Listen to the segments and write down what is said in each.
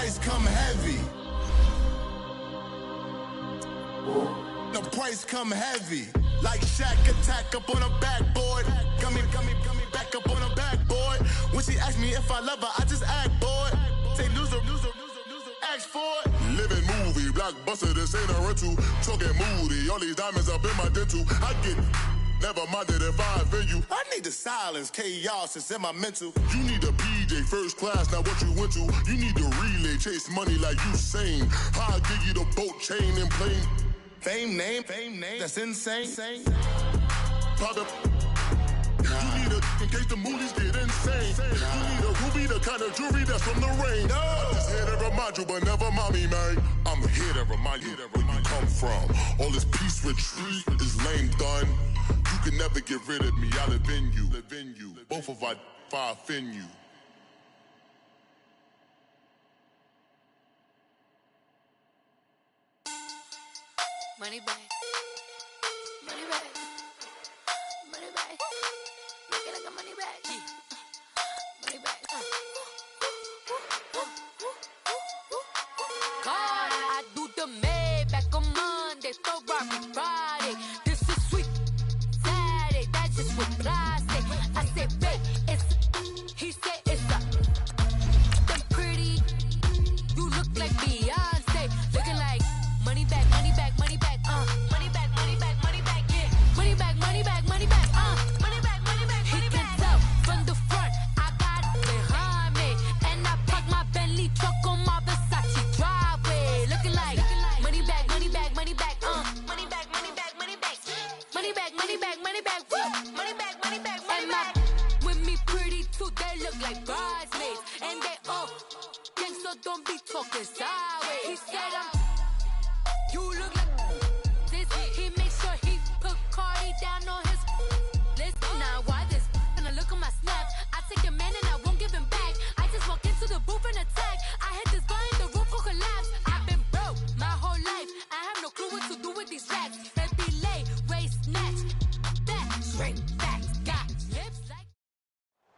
price come heavy. The price come heavy. Like Shaq attack up on a backboard. Gummy, back up on a backboard. When she asked me if I love her, I just act bored. Say loser, ask for it. Living movie, blockbuster, this ain't a rental. Talking moody, all these diamonds up in my dental. I get never minded if I offend you. I need the silence, chaos is in my mental. You need a PJ, first class, not what you went to. You need the relay, chase money like you sane. I'll give you the boat, chain, and plane. Fame name, that's insane. Product. You need a, in case the movies get insane. You need a ruby, the kind of jewelry that's from the rain. I'm just here to remind you, but never mind me, man. I'm here to remind you where you come from. All this peace retreat is lame done. You can never get rid of me, I live in you. Both of our fire offend you. Money back. Money back. Money back. Make it like a money back. Money back. God, I do the Maybach on Monday, Ferrari Friday. This is sweet Saturday, that's just what I say. I say, babe, it's he said it's a them pretty. You look like Beyonce, looking like money back, money back, money back, money back, money back, money back, yeah, money back, money back, money back, money back, money back. He can tell from the front, I got it behind me, and I park my Bentley truck on my Versace driveway, looking like money back, money back, money back, money back, money back, money back, money back, money back, money back, money back, money back, money back. With me pretty too, they look like bridesmaids, and they all gang, so don't be talking sideways. He said you look like this. He made sure he put Cardi down on his list. Now why this? And I look at my snap. I take a man and I won't give him back. I just walk into the booth and attack. I hit this guy in the roof will collapse. I've been broke my whole life. I have no clue what to do with these racks. Baby lay, waist snatch, that straight back, got lips like.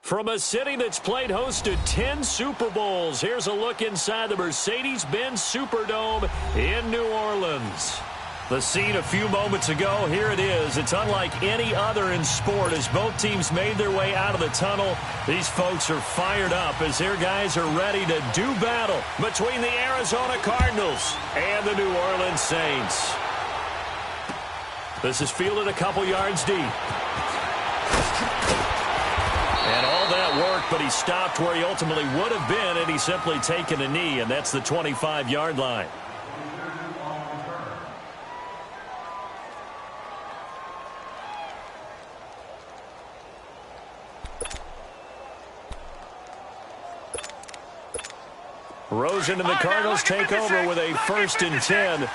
From a city that's played host to 10 Super Bowls, here's a look inside the Mercedes-Benz Superdome in New Orleans. The scene a few moments ago, here it is. It's unlike any other in sport as both teams made their way out of the tunnel. These folks are fired up as their guys are ready to do battle between the Arizona Cardinals and the New Orleans Saints. This is fielded a couple yards deep. And all that work, but he stopped where he ultimately would have been had he simply taken a knee, and that's the 25-yard line. Rosen and the Cardinals take over with a 1st and 10.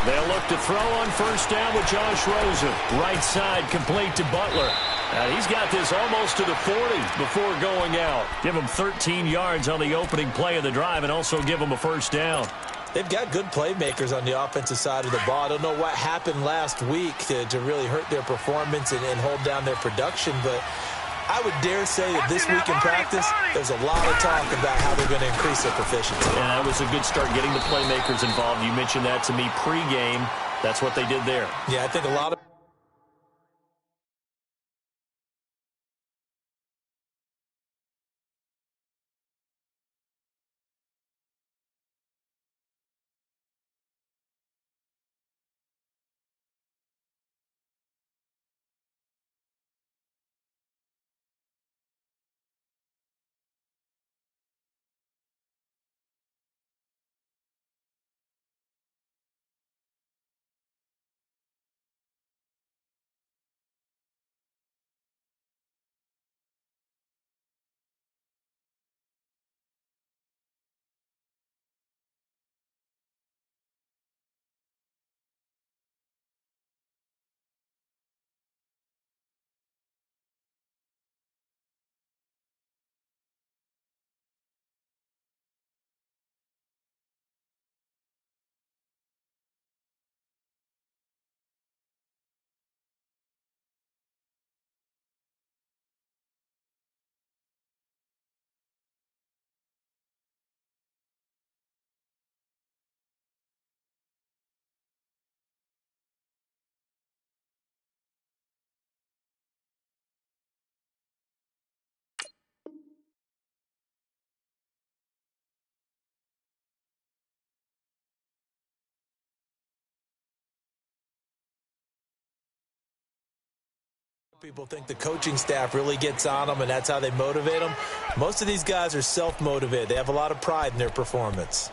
They'll look to throw on 1st down with Josh Rosen. Right side complete to Butler. And he's got this almost to the 40 before going out. Give him 13 yards on the opening play of the drive and also give him a 1st down. They've got good playmakers on the offensive side of the ball. I don't know what happened last week to really hurt their performance and hold down their production, but I would dare say that this week in practice, there's a lot of talk about how they're going to increase their proficiency. And that was a good start getting the playmakers involved. You mentioned that to me pregame. That's what they did there. Yeah, I think a lot of People think the coaching staff really gets on them, and that's how they motivate them. Most of these guys are self-motivated. They have a lot of pride in their performance.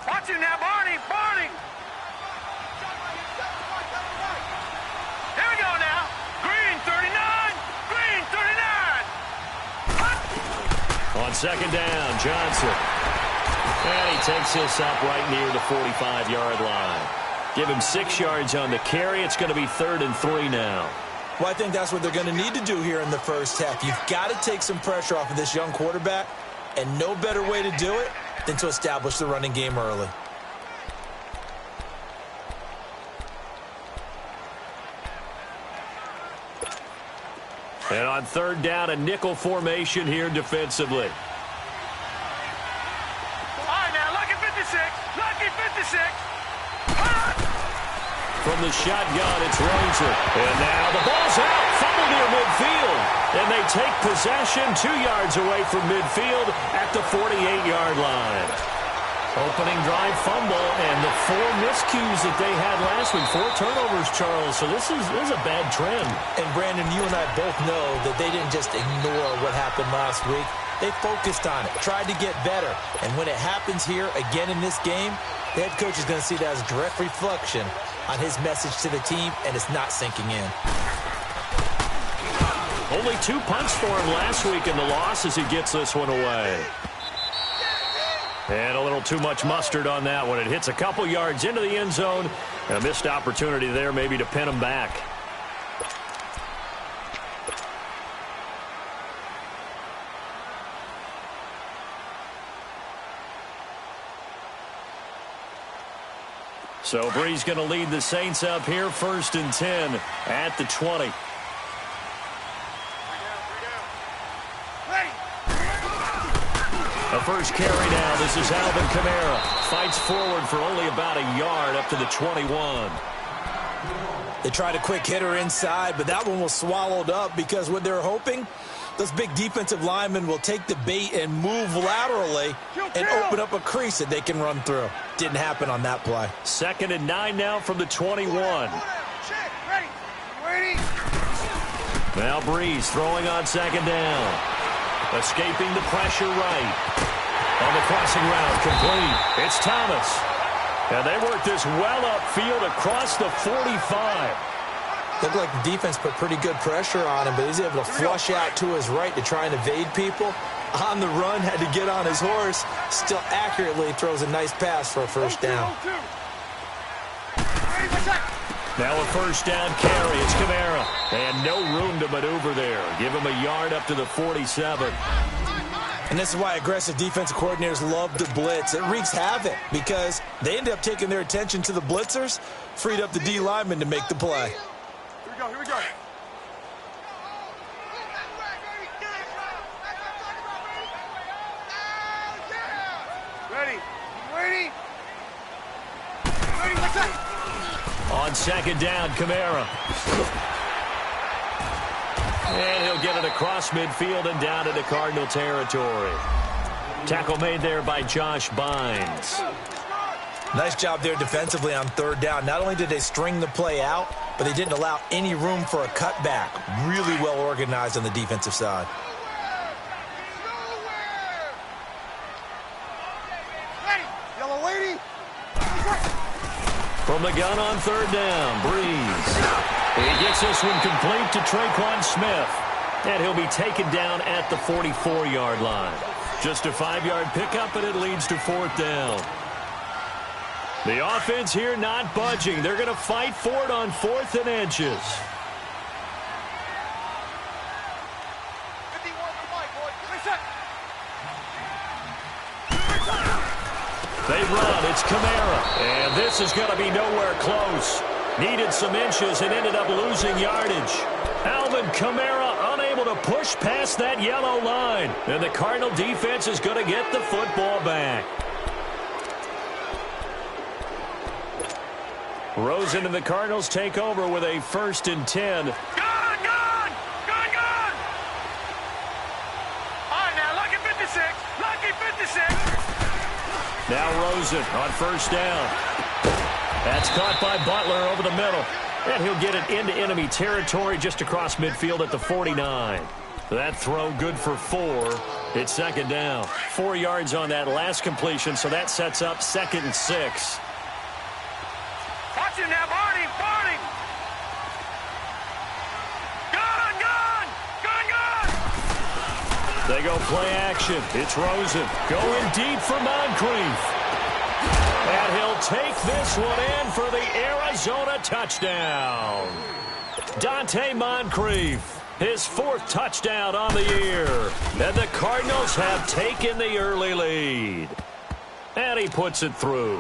Watch it now, Barney! Barney! Here we go now. Green 39! Green 39! On second down, Johnson. And he takes this up right near the 45-yard line. Give him 6 yards on the carry. It's going to be 3rd and 3 now. Well, I think that's what they're going to need to do here in the first half. You've got to take some pressure off of this young quarterback, and no better way to do it than to establish the running game early. And on 3rd down, a nickel formation here defensively. All right, now, lucky 56. Lucky 56. From the shotgun, it's Rosen. And now the ball's out. Fumble near midfield. And they take possession 2 yards away from midfield at the 48-yard line. Opening drive fumble, and the 4 miscues that they had last week. 4 turnovers, Charles. So this is a bad trend. And, Brandon, you and I both know that they didn't just ignore what happened last week. They focused on it, tried to get better. And when it happens here again in this game, the head coach is going to see that as a direct reflection on his message to the team, and it's not sinking in. Only 2 punts for him last week in the loss as he gets this one away. And a little too much mustard on that one. It hits a couple yards into the end zone. A missed opportunity there maybe to pin him back. So Bree's going to lead the Saints up here, 1st and 10 at the 20. The first carry now. This is Alvin Kamara. Fights forward for only about a yard up to the 21. They tried a quick hitter inside, but that one was swallowed up because what they're hoping, those big defensive linemen will take the bait and move laterally and open up a crease that they can run through. Didn't happen on that play. 2nd and 9 now from the 21. Now Breeze throwing on 2nd down. Escaping the pressure right. On the crossing route, complete. It's Thomas. And they work this well upfield across the 45. Looked like the defense put pretty good pressure on him, but he's able to flush out to his right to try and evade people. On the run, had to get on his horse. Still accurately throws a nice pass for a first down. Now a first down carry. It's Kamara. And no room to maneuver there. Give him a yard up to the 47. And this is why aggressive defensive coordinators love to blitz. It wreaks havoc because they end up taking their attention to the blitzers, freed up the D lineman to make the play. Here we go, here we go. Ready, ready. Ready, what's that? On 2nd down, Kamara. And he'll get it across midfield and down into Cardinal territory. Tackle made there by Josh Bynes. Nice job there defensively on 3rd down. Not only did they string the play out, but they didn't allow any room for a cutback. Really well organized on the defensive side. From the gun on 3rd down, Breeze. He gets this one complete to Traquan Smith. And he'll be taken down at the 44-yard line. Just a 5-yard pickup, and it leads to 4th down. The offense here not budging. They're going to fight for it on 4th and inches. They run. It's Kamara. And this is going to be nowhere close. Needed some inches and ended up losing yardage. Alvin Kamara unable to push past that yellow line. And the Cardinal defense is going to get the football back. Rosen and the Cardinals take over with a 1st and 10. Gone! Now Rosen on first down. That's caught by Butler over the middle. And he'll get it into enemy territory just across midfield at the 49. That throw good for 4. It's second down. 4 yards on that last completion, so that sets up 2nd and 6. Watch him now, Barney! Barney! Gun! Gun! Gun! Gun! They go play action. It's Rosen going deep for Moncrief. And he'll take this one in for the Arizona touchdown. Dante Moncrief, his 4th touchdown on the year. And the Cardinals have taken the early lead. And he puts it through.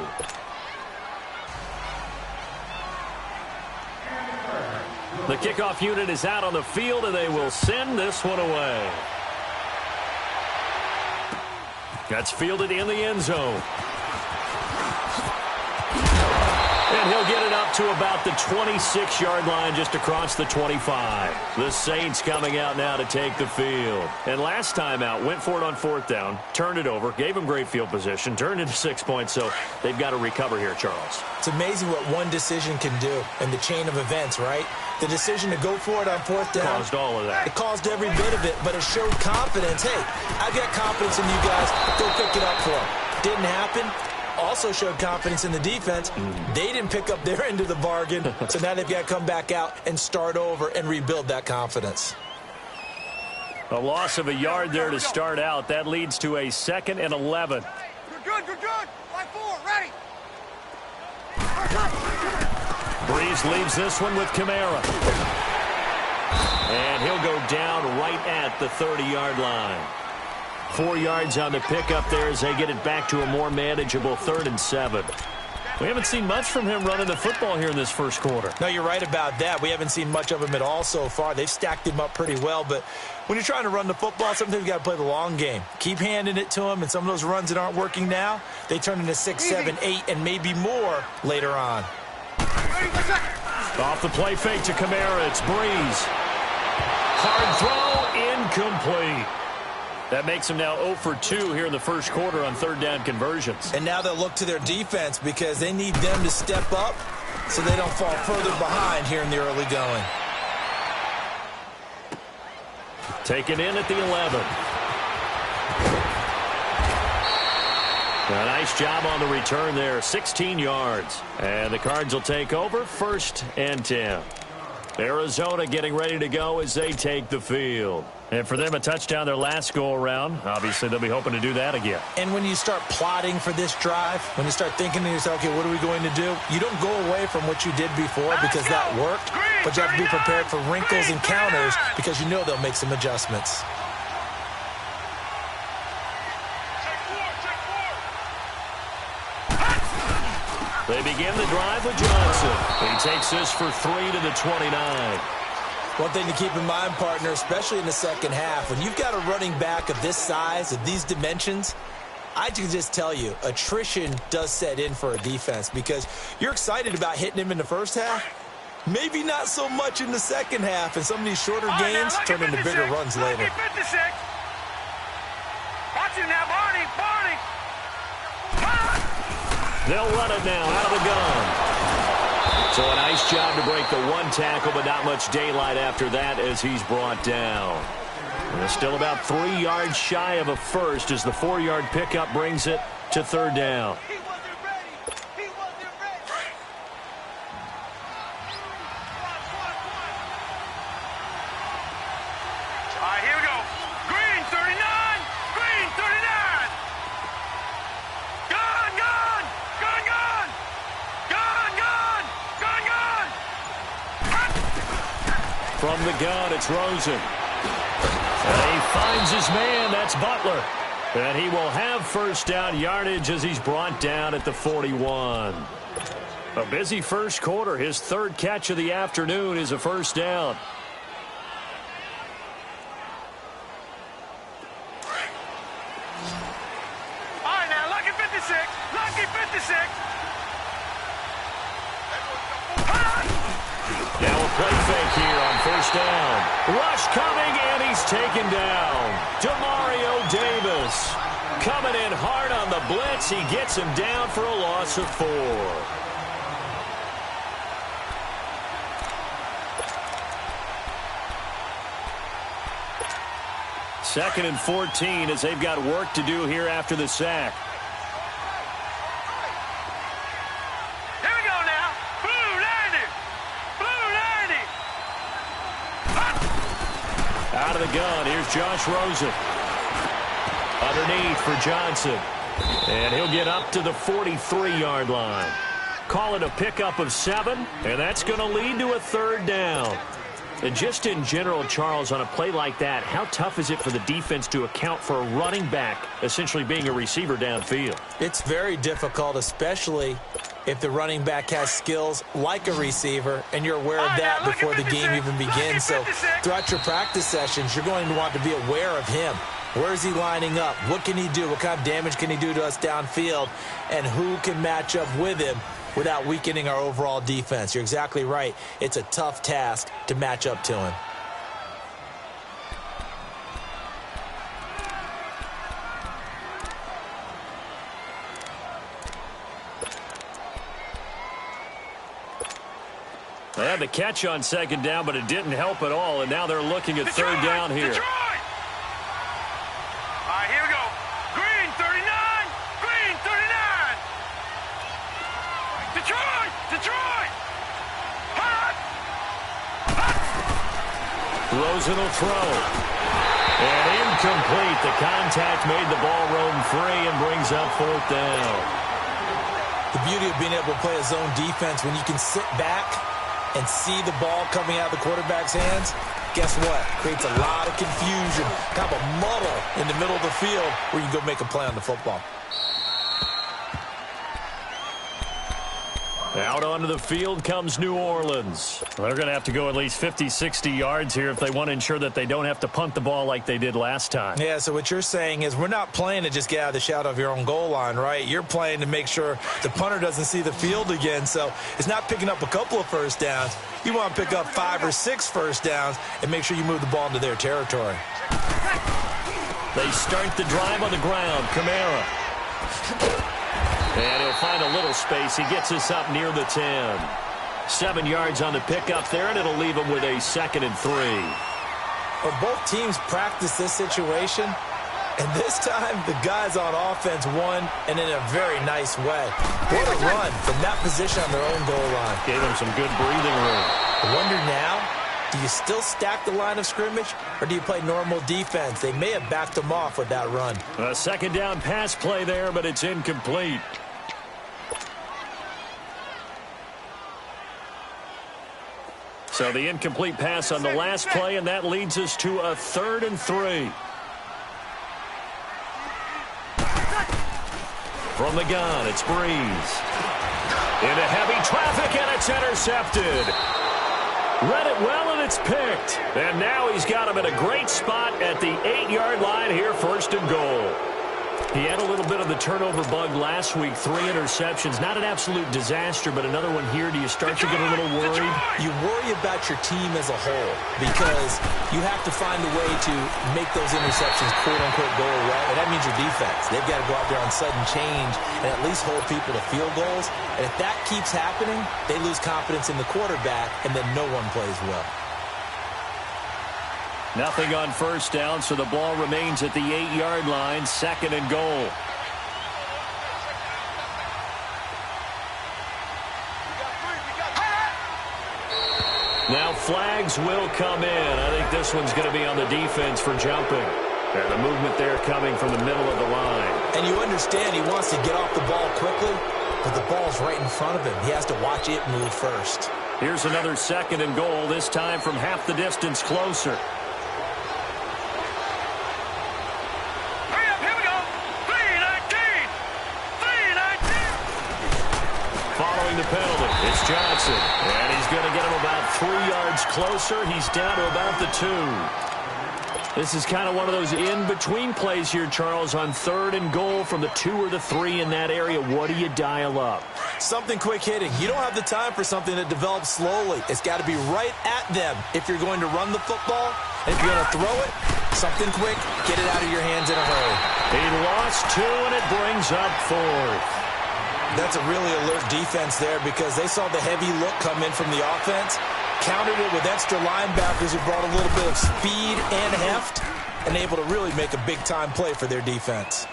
The kickoff unit is out on the field, and they will send this one away. That's fielded in the end zone. And he'll get it up to about the 26-yard line just across the 25. The Saints coming out now to take the field. And last time out, went for it on 4th down, turned it over, gave him great field position, turned into 6 points, so they've got to recover here, Charles. It's amazing what one decision can do in the chain of events, right? The decision to go for it on 4th down. Caused all of that. It caused every bit of it, but it showed confidence. Hey, I've got confidence in you guys. Go pick it up for them. Didn't happen. Also showed confidence in the defense. They didn't pick up their end of the bargain, so now they've got to come back out and start over and rebuild that confidence. A loss of a yard there to start out. That leads to a 2nd and 11. Good, good, good, good. Line 4, ready. Breeze leaves this one with Kamara. And he'll go down right at the 30-yard line. 4 yards on the pickup there as they get it back to a more manageable 3rd and 7. We haven't seen much from him running the football here in this first quarter. No, you're right about that. We haven't seen much of him at all so far. They've stacked him up pretty well, but when you're trying to run the football, sometimes you got to play the long game. Keep handing it to him, and some of those runs that aren't working now, they turn into 6, 7, 8, and maybe more later on. Off the play fake to Kamara, it's Breeze. Hard throw, incomplete. That makes them now 0 for 2 here in the first quarter on 3rd down conversions. And now they'll look to their defense because they need them to step up so they don't fall further behind here in the early going. Taken in at the 11. A nice job on the return there, 16 yards. And the Cards will take over 1st and 10. Arizona getting ready to go as they take the field. And for them, a touchdown their last go-around. Obviously, they'll be hoping to do that again. And when you start plotting for this drive, when you start thinking to yourself, okay, what are we going to do? You don't go away from what you did before because that worked, but you have to be prepared for wrinkles and counters because you know they'll make some adjustments. They begin the drive with Johnson. He takes this for 3 to the 29. One thing to keep in mind, partner, especially in the second half, when you've got a running back of this size, of these dimensions, I can just tell you, attrition does set in for a defense because you're excited about hitting him in the first half. Maybe not so much in the second half, and some of these shorter gains turn into bigger runs later. Watch him now, Barney, Barney. They'll run it now out of the gun. So a nice job to break the 1 tackle, but not much daylight after that as he's brought down. And they're still about 3 yards shy of a first as the 4-yard pickup brings it to 3rd down. He wasn't ready. He wasn't ready. All right, here we go. Green 39. Green 39. Gun, gun. Gun, gun. Gun, gun. Gun, gun. From the gun, it's Rosen. And he finds his man. That's Butler. And he will have 1st down yardage as he's brought down at the 41. A busy first quarter. His 3rd catch of the afternoon is a 1st down. All right, now, lucky 56. Lucky 56. Now a play fake here on 1st down. Rush coming, and he's taken down. Demario Davis coming in hard on the blitz. He gets him down for a loss of 4. Second and 14 as they've got work to do here after the sack. Here we go now. Blue 90. Blue 90. Out of the gun, here's Josh Rosen. Underneath for Johnson. And he'll get up to the 43-yard line. Call it a pickup of 7, and that's going to lead to a 3rd down. And just in general, Charles, on a play like that, how tough is it for the defense to account for a running back essentially being a receiver downfield? It's very difficult, especially if the running back has skills like a receiver, and you're aware of that before the game even begins. So throughout your practice sessions, you're going to want to be aware of him. Where is he lining up? What can he do? What kind of damage can he do to us downfield? And who can match up with him without weakening our overall defense? You're exactly right. It's a tough task to match up to him. They had the catch on 2nd down, but it didn't help at all, and now they're looking at 3rd down here. Detroit! All right, here we go. Green 39. Green 39. Detroit! Detroit! Hot! Hot! Rosen will throw. And incomplete. The contact made the ball roam free and brings up 4th down. The beauty of being able to play a zone defense, when you can sit back and see the ball coming out of the quarterback's hands, guess what? Creates a lot of confusion, kind of a muddle in the middle of the field where you can go make a play on the football. Out onto the field comes New Orleans. They're going to have to go at least 50, 60 yards here if they want to ensure that they don't have to punt the ball like they did last time. Yeah, so what you're saying is we're not playing to just get out of the shadow of your own goal line, right? You're playing to make sure the punter doesn't see the field again. So it's not picking up a couple of first downs. You want to pick up 5 or 6 first downs and make sure you move the ball into their territory. They start the drive on the ground. Kamara. And he'll find a little space. He gets us up near the 10. 7 yards on the pickup there, and it'll leave him with a 2nd and 3. Well, both teams practice this situation, and this time the guys on offense won, and in a very nice way. What a run from that position on their own goal line. Gave them some good breathing room. I wonder now, do you still stack the line of scrimmage, or do you play normal defense? They may have backed them off with that run. A 2nd down pass play there, but it's incomplete. So the incomplete pass on the last play, and that leads us to a 3rd and 3. From the gun, it's Breeze. Into heavy traffic, and it's intercepted. Read it well, and it's picked. And now he's got him in a great spot at the 8-yard line here, 1st and goal. He had a little bit of the turnover bug last week, 3 interceptions. Not an absolute disaster, but another one here. Do you start to get a little worried? You worry about your team as a whole because you have to find a way to make those interceptions, quote-unquote, go away, and that means your defense. They've got to go out there on sudden change and at least hold people to field goals. And if that keeps happening, they lose confidence in the quarterback, and then no one plays well. Nothing on 1st down, so the ball remains at the 8-yard line, 2nd and goal. Now flags will come in. I think this one's going to be on the defense for jumping. And the movement there coming from the middle of the line. And you understand he wants to get off the ball quickly, but the ball's right in front of him. He has to watch it move first. Here's another 2nd and goal, this time from half the distance closer. The penalty. It's Johnson, and he's going to get him about 3 yards closer. He's down to about the 2. This is kind of one of those in-between plays here, Charles, on 3rd and goal from the 2 or the 3 in that area. What do you dial up? Something quick hitting. You don't have the time for something that develops slowly. It's got to be right at them if you're going to run the football. And if you're going to throw it, something quick, get it out of your hands in a hurry. He lost 2, and it brings up 4th. That's a really alert defense there because they saw the heavy look come in from the offense, countered it with extra linebackers who brought a little bit of speed and heft, and able to really make a big-time play for their defense.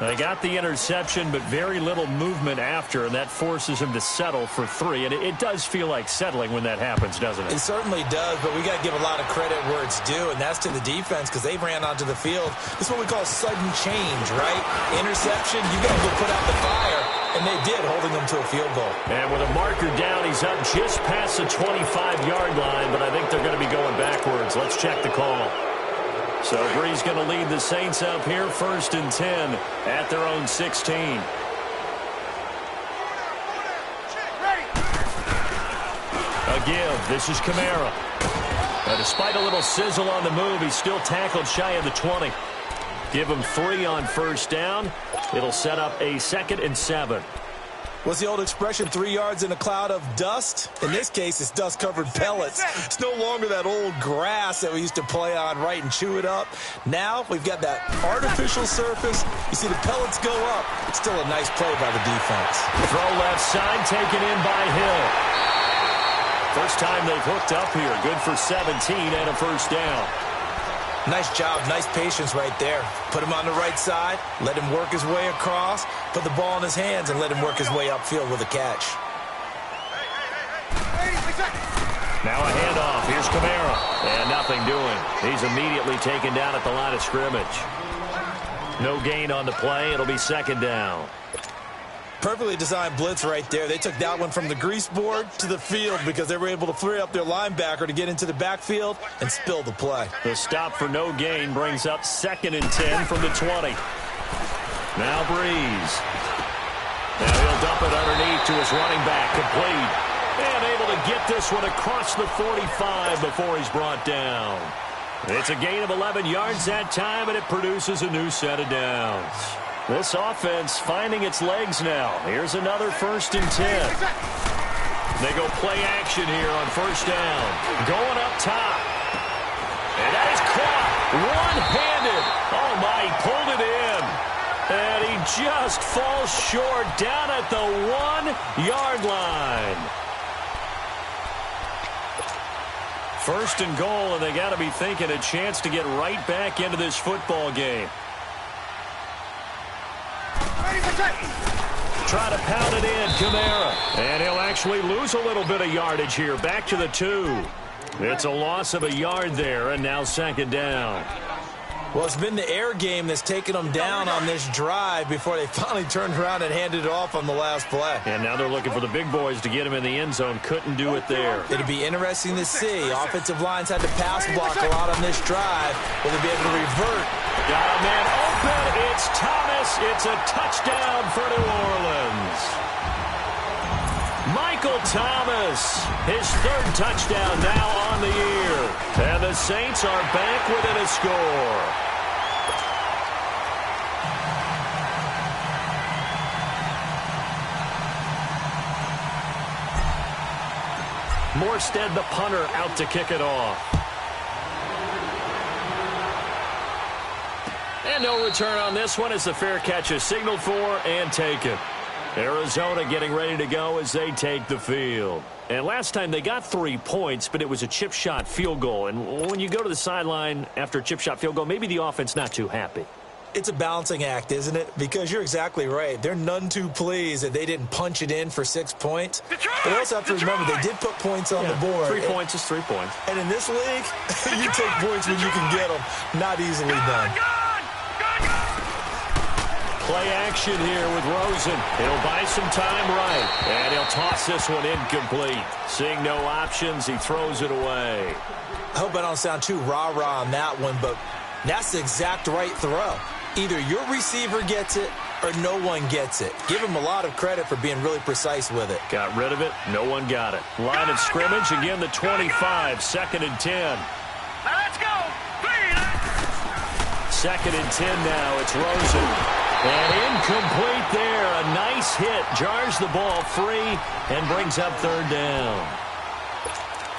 They got the interception, but very little movement after, and that forces him to settle for 3. And it does feel like settling when that happens, doesn't it? It certainly does, but we got to give a lot of credit where it's due, and that's to the defense because they ran onto the field. This is what we call sudden change, right? Interception, you got to go put out the fire, and they did, holding them to a field goal. And with a marker down, he's up just past the 25-yard line, but I think they're going to be going backwards. Let's check the call. So Bree's going to lead the Saints up here, 1st and 10 at their own 16. A give. This is Kamara. Now, despite a little sizzle on the move, he's still tackled shy of the 20. Give him 3 on 1st down. It'll set up a 2nd and 7. What's the old expression, 3 yards in a cloud of dust? In this case, it's dust-covered pellets. It's no longer that old grass that we used to play on, right, and chew it up. Now we've got that artificial surface. You see the pellets go up. It's still a nice play by the defense. Throw left side, taken in by Hill. First time they've hooked up here. Good for 17 and a 1st down. Nice job, nice patience right there. Put him on the right side, let him work his way across, put the ball in his hands, and let him work his way upfield with a catch. Now a handoff. Here's Kamara. And nothing doing. He's immediately taken down at the line of scrimmage. No gain on the play. It'll be 2nd down. Perfectly designed blitz right there. They took that one from the grease board to the field because they were able to free up their linebacker to get into the backfield and spill the play. The stop for no gain brings up 2nd and 10 from the 20. Now Breeze. Now he'll dump it underneath to his running back. Complete. And able to get this one across the 45 before he's brought down. It's a gain of 11 yards that time, and it produces a new set of downs. This offense finding its legs now. Here's another 1st and 10. They go play action here on 1st down. Going up top. And that is caught. One-handed. Oh, my, he pulled it in. And he just falls short down at the 1-yard line. 1st and goal, and they got to be thinking a chance to get right back into this football game. Try to pound it in, Kamara. And he'll actually lose a little bit of yardage here. Back to the 2. It's a loss of a yard there, and now 2nd down. Well, it's been the air game that's taken them down on this drive before they finally turned around and handed it off on the last play. And now they're looking for the big boys to get him in the end zone. Couldn't do it there. It'll be interesting to see. Offensive lines had to pass block a lot on this drive. Will they be able to revert? Got a man open. It's Thomas. It's a touchdown for New Orleans. Michael Thomas, his 3rd touchdown now on the year. And the Saints are back within a score. Morstead, the punter, out to kick it off. And no return on this one as the fair catch is signaled for and taken. Arizona getting ready to go as they take the field. And last time they got 3 points, but it was a chip shot field goal. And when you go to the sideline after a chip shot field goal, maybe the offense not too happy. It's a balancing act, isn't it? Because you're exactly right. They're none too pleased that they didn't punch it in for 6 points. But you also have to remember they did put points on the board. 3 points is 3 points. And in this league, you take points when you can get them. Not easily done. Play action here with Rosen. He'll buy some time right. And he'll toss this one incomplete. Seeing no options, he throws it away. I hope I don't sound too rah-rah on that one, but that's the exact right throw. Either your receiver gets it or no one gets it. Give him a lot of credit for being really precise with it. Got rid of it. No one got it. Line of scrimmage. Again, the 25. 2nd and 10. Now let's go. 2nd and 10 now. It's Rosen. And incomplete there. A nice hit. Jars the ball free and brings up 3rd down.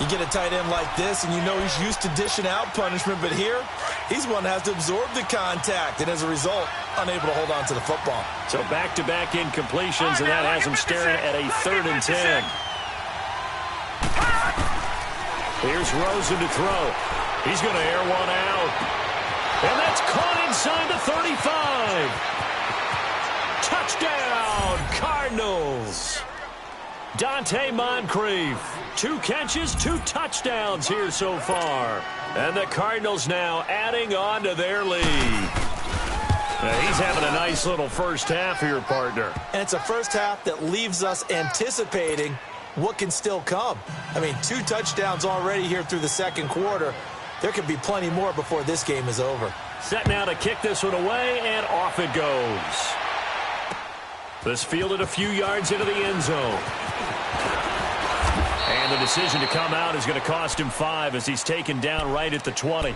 You get a tight end like this, and you know he's used to dishing out punishment, but here, He's one that has to absorb the contact, and as a result, unable to hold on to the football. So back-to-back incompletions, and that has him staring at a 3rd and 10. Here's Rosen to throw. He's going to air one out. And that's caught inside the 35. Touchdown, Cardinals. Dante Moncrief, 2 catches, 2 touchdowns here so far. And the Cardinals now adding on to their lead. Now he's having a nice little first half here, partner. And it's a first half that leaves us anticipating what can still come. I mean, 2 touchdowns already here through the second quarter. There could be plenty more before this game is over. Set now to kick this one away, and off it goes. This fielded a few yards into the end zone. And the decision to come out is going to cost him 5 as he's taken down right at the 20.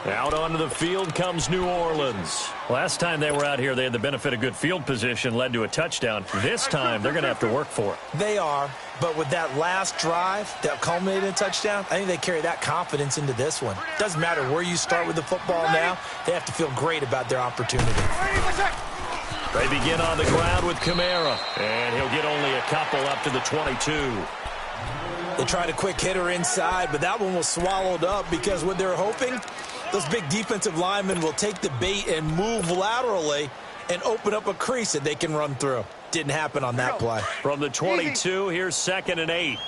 Out onto the field comes New Orleans. Last time they were out here, they had the benefit of good field position, led to a touchdown. This time, they're going to have to work for it. They are, but with that last drive that culminated in a touchdown, I think they carry that confidence into this one. Doesn't matter where you start with the football now, they have to feel great about their opportunity. They begin on the ground with Kamara, and he'll get only a couple up to the 22. They tried a quick hitter inside, but that one was swallowed up because what they're hoping, those big defensive linemen will take the bait and move laterally and open up a crease that they can run through. Didn't happen on that play. From the 22, here's 2nd and 8.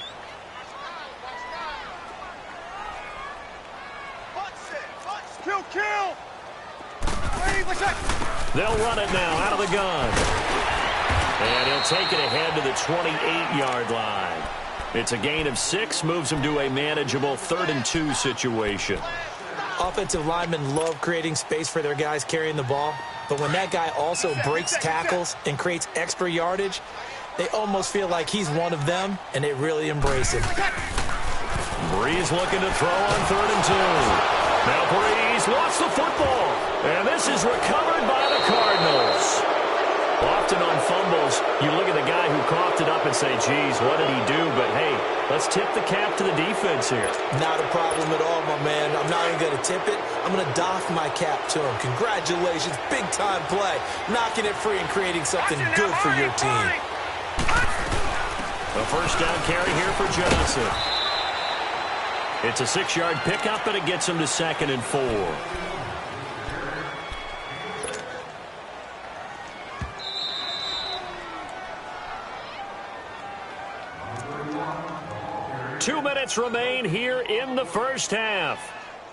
They'll run it now out of the gun. And he'll take it ahead to the 28-yard line. It's a gain of 6, moves him to a manageable 3rd and 2 situation. Offensive linemen love creating space for their guys carrying the ball, but when that guy also breaks tackles and creates extra yardage, they almost feel like he's one of them, and they really embrace him. Breeze looking to throw on 3rd and 2. Now Breeze lost the football, and this is recovered by the Cardinals. Often on fumbles, you look at the guy who coughed it up and say, geez, what did he do? But, hey, let's tip the cap to the defense here. Not a problem at all, my man. I'm not even going to tip it. I'm going to doff my cap to him. Congratulations. Big-time play. Knocking it free and creating something good for your team. A first down carry here for Johnson. It's a 6-yard pickup, and it gets him to 2nd and 4. Two minutes remain here in the first half.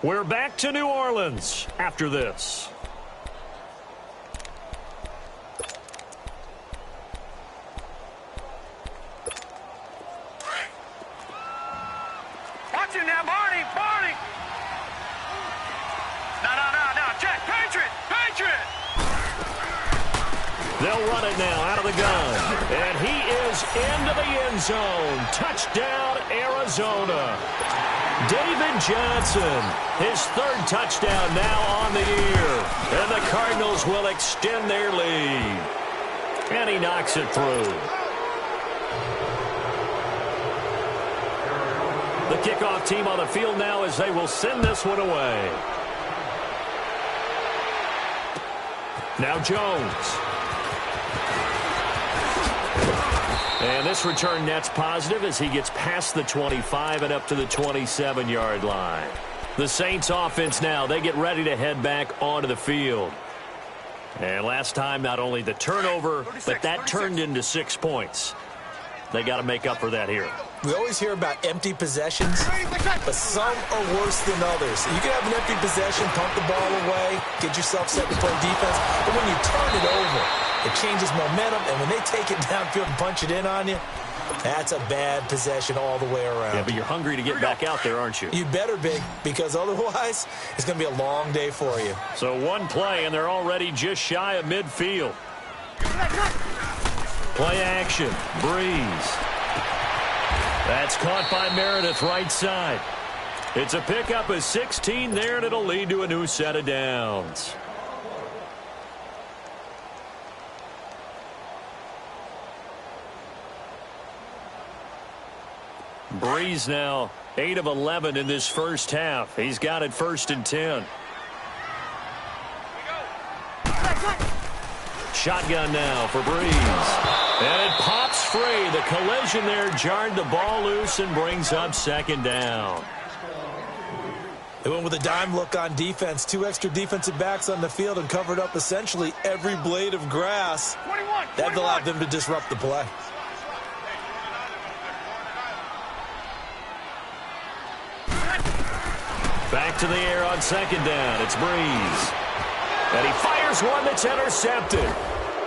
We're back to New Orleans after this. Watch it now, Barney. No. Check. Patriot. They'll run it now out of the gun. And he is into the end zone. Touchdown, Arizona. David Johnson, his 3rd touchdown now on the year. And the Cardinals will extend their lead. And he knocks it through. The kickoff team on the field now as they will send this one away. Now Jones. And this return net's positive as he gets past the 25 and up to the 27-yard line. The Saints offense now, they get ready to head back onto the field. And last time, not only the turnover, but that turned into 6 points. They got to make up for that here. We always hear about empty possessions, but some are worse than others. You can have an empty possession, pump the ball away, get yourself set to play defense, but when you turn it over, it changes momentum, and when they take it downfield and punch it in on you, that's a bad possession all the way around. Yeah, but you're hungry to get back out there, aren't you? You better be, because otherwise, it's going to be a long day for you. So one play, and they're already just shy of midfield. Play action. Breeze. That's caught by Meredith right side. It's a pickup of 16 there, and it'll lead to a new set of downs. Breeze now 8 of 11 in this first half. He's got it 1st and 10. Shotgun now for Breeze. And it pops free. The collision there jarred the ball loose and brings up second down. They went with a dime look on defense. 2 extra defensive backs on the field and covered up essentially every blade of grass. That allowed them to disrupt the play. Back to the air on second down. It's Breeze. And he fires one that's intercepted.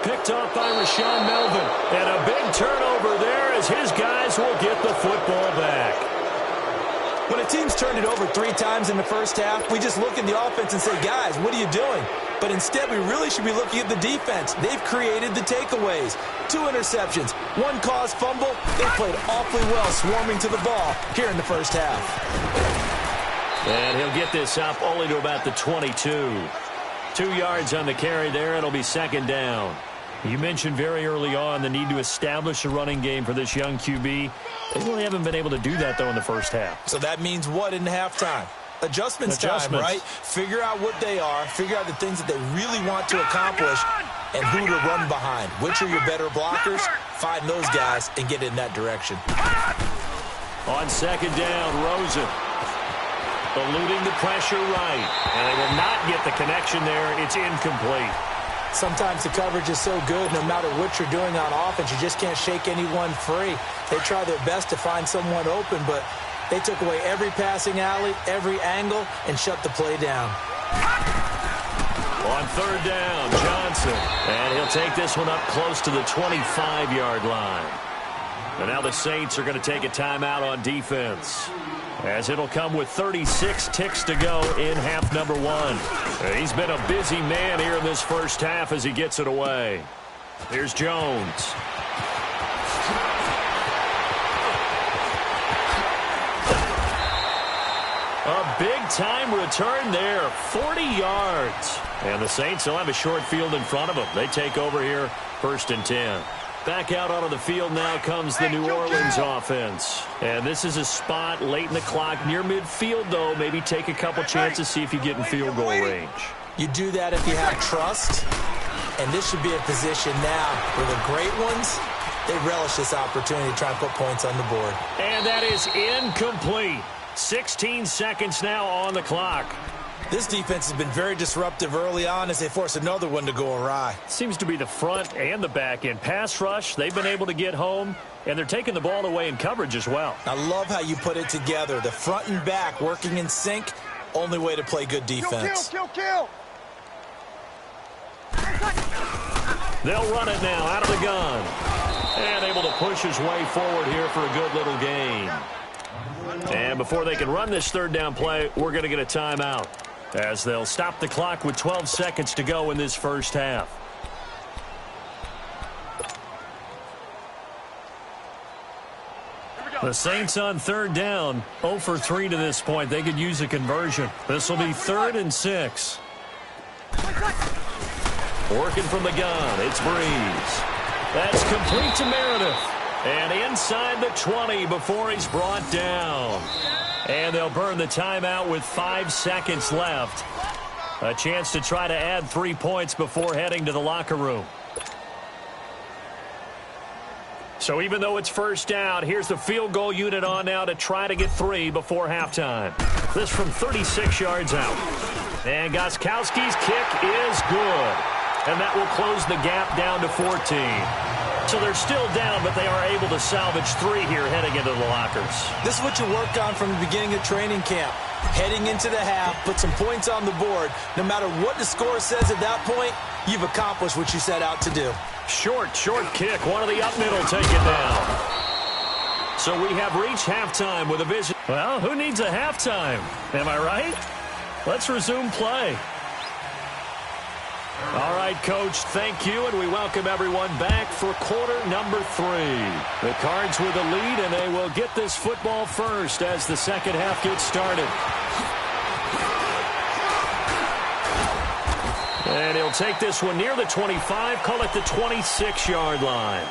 Picked off by Rashawn Melvin. And a big turnover there as his guys will get the football back. When a team's turned it over 3 times in the first half, we just look at the offense and say, guys, what are you doing? But instead, we really should be looking at the defense. They've created the takeaways. 2 interceptions, 1 caused fumble. They played awfully well swarming to the ball here in the first half. And he'll get this up only to about the 22. 2 yards on the carry there. It'll be second down. You mentioned very early on the need to establish a running game for this young QB. They really haven't been able to do that, though, in the first half. So that means what in halftime? Adjustments time, right? Figure out what they are, figure out the things that they really want to accomplish, and who to run behind. Which are your better blockers? Find those guys and get in that direction. On second down, Rosen eluding the pressure right. And they will not get the connection there. It's incomplete. Sometimes the coverage is so good, no matter what you're doing on offense, you just can't shake anyone free. They try their best to find someone open, but they took away every passing alley, every angle, and shut the play down. On third down, Johnson. And he'll take this one up close to the 25-yard line. And now the Saints are going to take a timeout on defense, as it'll come with 36 ticks to go in half number 1. He's been a busy man here in this first half as he gets it away. Here's Jones. A big-time return there, 40 yards. And the Saints will have a short field in front of them. They take over here, 1st and 10. Back out onto the field now comes the New Orleans offense. And this is a spot late in the clock near midfield, though. Maybe take a couple chances, see if you get in field goal range. You do that if you have trust. And this should be a position now where the great ones, they relish this opportunity to try and put points on the board. And that is incomplete. 16 seconds now on the clock. This defense has been very disruptive early on as they force another one to go awry. Seems to be the front and the back end. Pass rush, they've been able to get home, and they're taking the ball away in coverage as well. I love how you put it together. The front and back working in sync, only way to play good defense. Kill. They'll run it now out of the gun. And able to push his way forward here for a good little gain. And before they can run this third down play, we're going to get a timeout, as they'll stop the clock with 12 seconds to go in this first half. The Saints on third down, 0 for 3 to this point. They could use a conversion. This will be 3rd and 6. Working from the gun, it's Breeze. That's complete to Meredith. And inside the 20 before he's brought down. And they'll burn the timeout with 5 seconds left. A chance to try to add 3 points before heading to the locker room. So even though it's first down, here's the field goal unit on now to try to get 3 before halftime. This from 36 yards out. And Gostkowski's kick is good. And that will close the gap down to 14. So they're still down, but they are able to salvage 3 here heading into the lockers. This is what you worked on from the beginning of training camp. Heading into the half, put some points on the board. No matter what the score says at that point, you've accomplished what you set out to do. Short kick. One of the up middle take it down. So we have reached halftime with a vision. Well, who needs a halftime? Am I right? Let's resume play. All right, Coach, thank you, and we welcome everyone back for quarter number 3. The Cards with the lead, and they will get this football first as the second half gets started. And he'll take this one near the 25, call it the 26-yard line.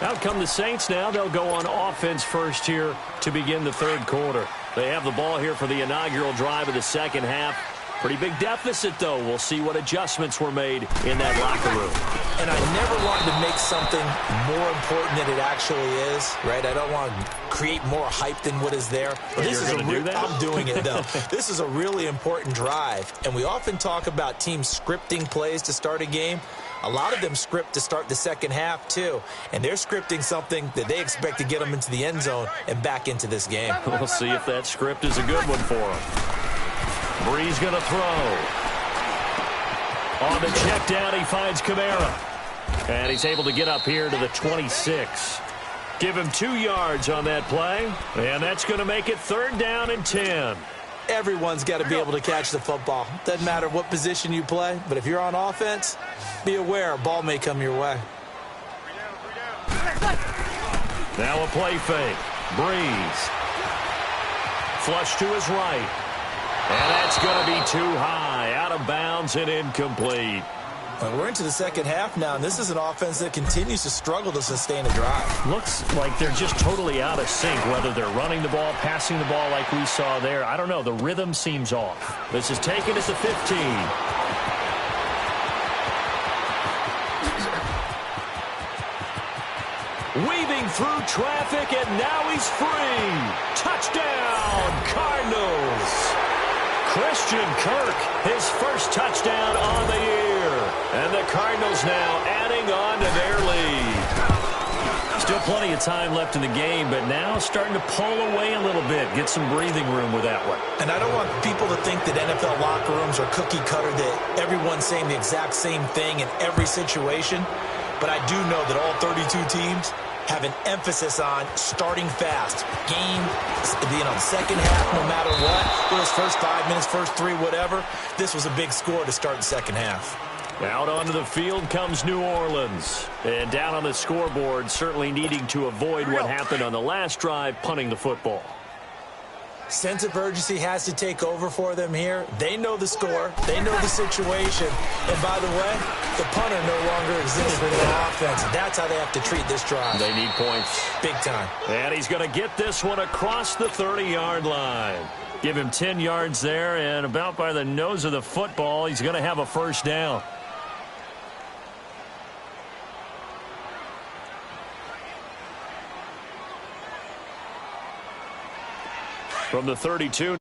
Out come the Saints now. They'll go on offense first here to begin the third quarter. They have the ball here for the inaugural drive of the second half. Pretty big deficit, though. We'll see what adjustments were made in that locker room. And I never wanted to make something more important than it actually is, right? I don't want to create more hype than what is there. But this is I'm doing it, though. This is a really important drive, and we often talk about teams scripting plays to start a game. A lot of them script to start the second half, too. And they're scripting something that they expect to get them into the end zone and back into this game. We'll see if that script is a good one for them. Bree's going to throw. On the check down, he finds Kamara. And he's able to get up here to the 26. Give him 2 yards on that play. And that's going to make it 3rd down and 10. Everyone's got to be able to catch the football. Doesn't matter what position you play, but if you're on offense, be aware a ball may come your way. Now a play fake. Breeze. Flush to his right. And that's going to be too high. Out of bounds and incomplete. Well, we're into the second half now, and this is an offense that continues to struggle to sustain a drive. Looks like they're just totally out of sync, whether they're running the ball, passing the ball like we saw there. I don't know. The rhythm seems off. This is taken at the 15. Weaving through traffic, and now he's free. Touchdown, Cardinals. Christian Kirk, his first touchdown on the year. And the Cardinals now adding on to their lead. Still plenty of time left in the game, but now starting to pull away a little bit. Get some breathing room with that one. And I don't want people to think that NFL locker rooms are cookie cutter, that everyone's saying the exact same thing in every situation. But I do know that all 32 teams have an emphasis on starting fast. Game, second half, no matter what. Those first 5 minutes, first 3, whatever. This was a big score to start the second half. Out onto the field comes New Orleans. And down on the scoreboard, certainly needing to avoid what happened on the last drive, punting the football. Sense of urgency has to take over for them here. They know the score. They know the situation. And by the way, the punter no longer exists for their offense. That's how they have to treat this drive. They need points. Big time. And he's going to get this one across the 30-yard line. Give him 10 yards there, and about by the nose of the football, he's going to have a first down. From the 32.